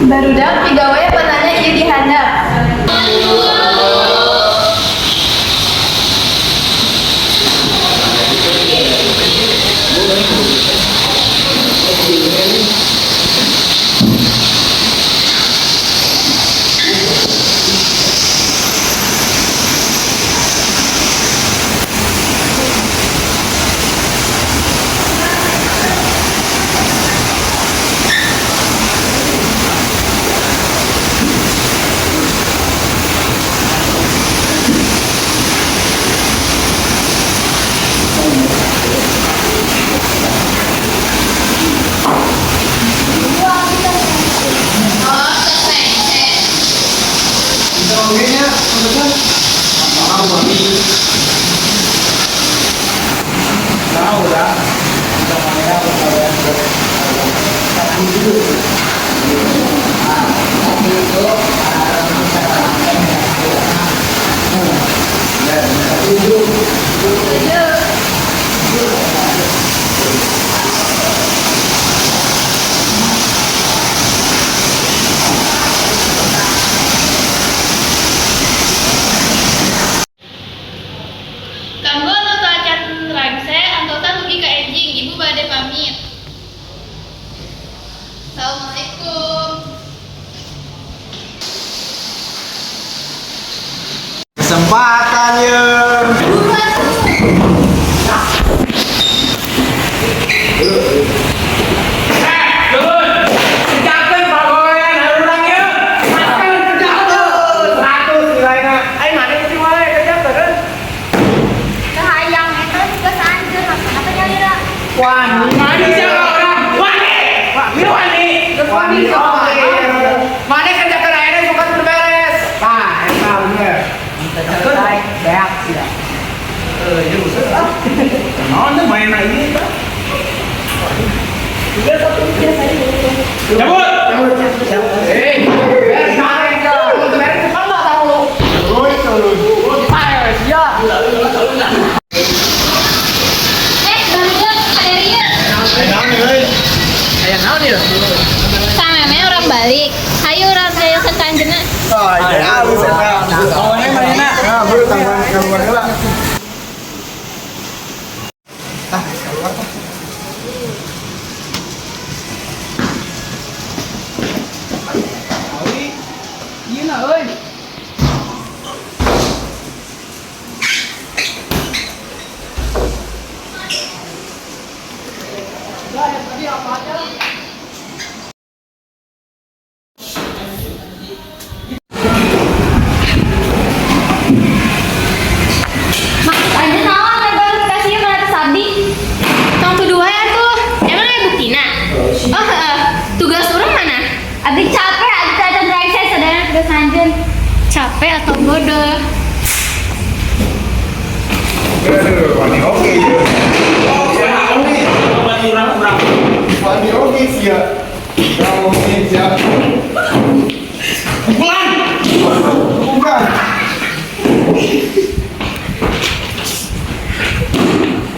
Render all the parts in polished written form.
Barudak pegawai penanya ieu dihandap. Kanggo anu teu acan rangse antosan mugi ka enjing, ibu bade pamit. Assalamualaikum. Kesempatannya. Mana kerja kerjanya bukan berberes. Nah, emang bener. Beak sih. Ya usah. Mau nih main lagi kan? Tiga satu biasa aja. Cabut. Beres main kan. Beres kan nggak tahu. Terus. Fire, ya. Balik. Ayo orang saya sekanjena. Oh, iya, bisa. Oh, ini mana? Ya, bro, tambahan keluar lah. Keluar. Iya lah, oi. Tadi apa aja? Capek atau bodoh? Aduh, wani oke ya. Oh, wani oke sih ya. Oke siap. Bukan.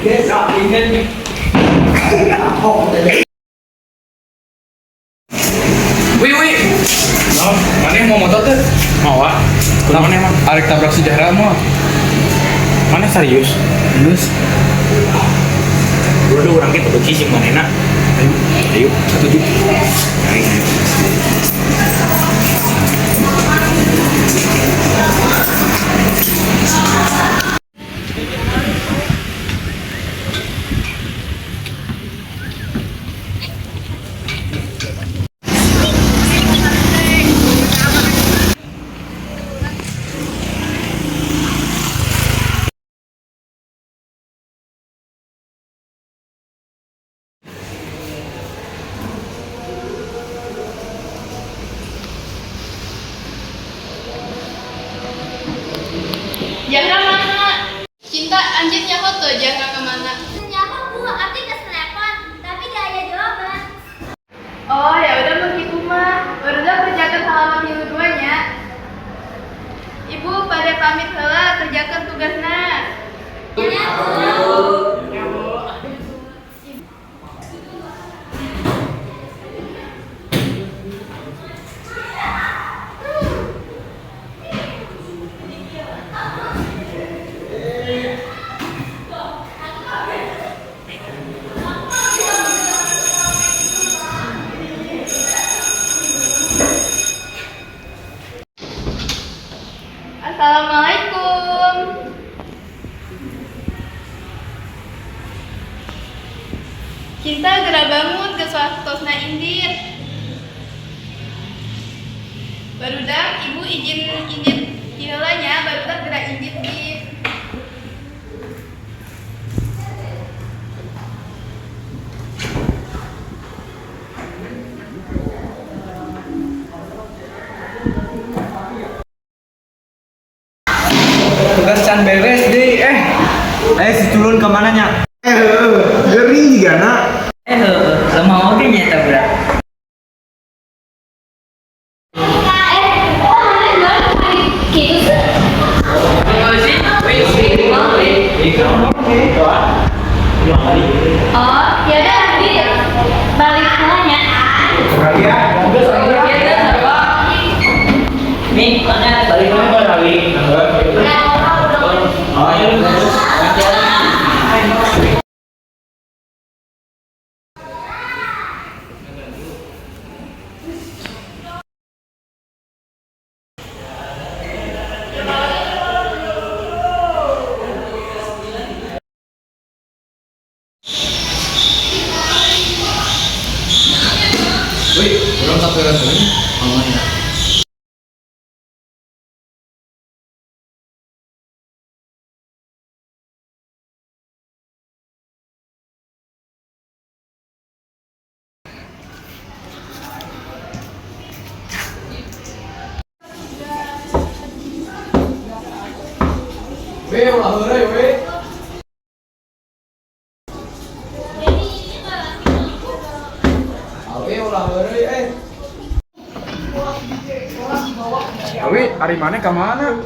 Desa ingin. Wih. No, mana mau motor tuh? Mau ah? Kenapa nih emang? Arek tabrak sejarah mau? Mana serius? Serius? Dulu orang kita tuh kisih mana enak? Ayo, setuju. Ayo. Cinta gerak bangun ke suatosna indir. Barudak ibu izin iheulanya barudak gerak indir di. Tugas can beres deh. Si turun ke mananya? Gering juga nak. Lemah oke nyata berat. Oh, ya udah balik semuanya. Nih, mana balik lagi. Oh, iya. Wih, orang satu lagi. Ngomongnya. Weh, ulah heureuy weh. Awe ulah heureuy Awi, hari mana ke mana?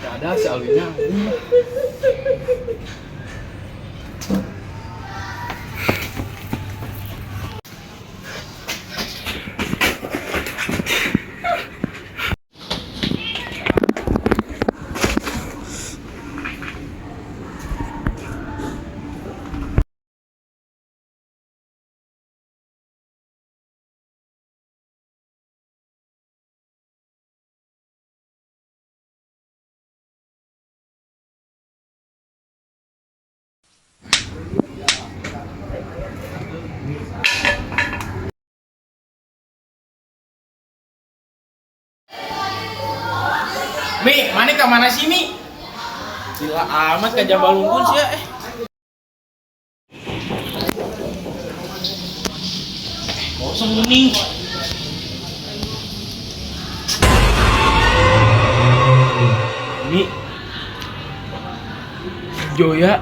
Gak ada si Awinya. Mi, mana ke mana sih Mi? Gila amat ke Jabalungkun sih ya. Kosong nih. Mi. Joya.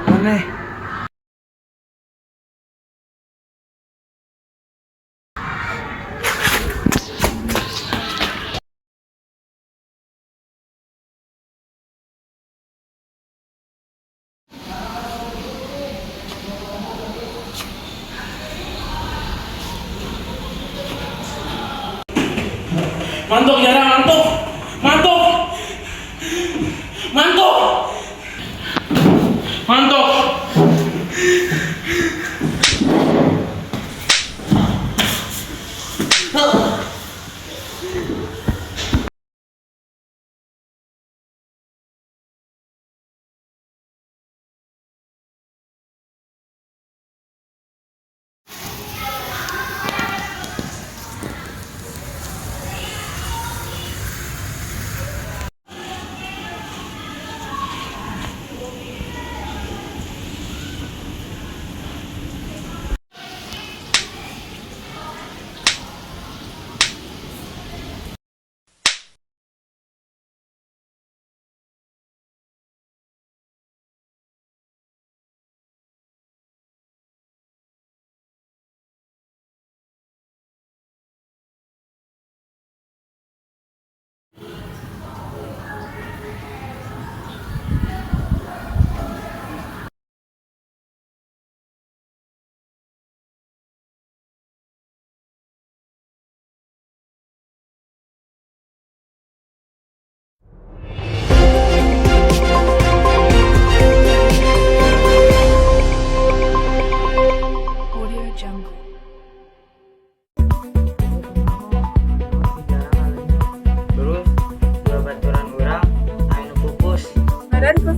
Mana? Mantuk jarang mantuk, mantuk, mantuk, mantuk.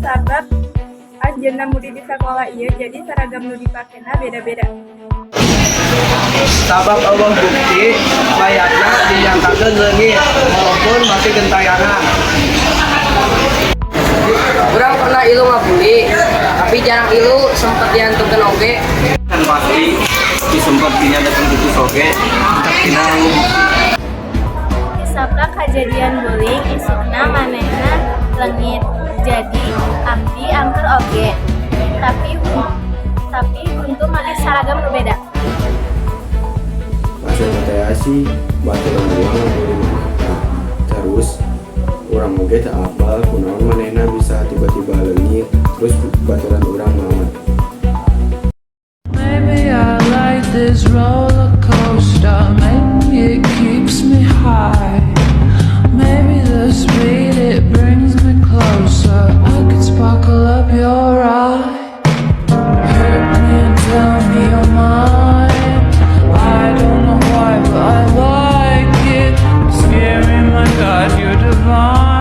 sabab ajenna mudi di sekolah ieu jadi seragam nu dipakena beda-beda. Sabab Allah bukti layaknya dinyatakan leungit walaupun masih gentayangan. Urang pernah ilu ngabuli, tapi jarang ilu sempet diantukeun oge. Kan pasti disempet dinyatakan putus oge tina Sabab kejadian bullying isukna manehna leungit. Jadi abdi angker oge. Tapi untuk make seragam berbeda. Pasien teh sih baturan uang terus orang oge tak apal kunaon manehna bisa tiba-tiba leungit terus baturan urang banget. Maybe I like this roller coaster. Maybe it keeps me high. Maybe the speed it brings me closer. I could sparkle up your eye. Hurt me and tell me you're mine. I don't know why, but I like it. Scary, my God, you're divine.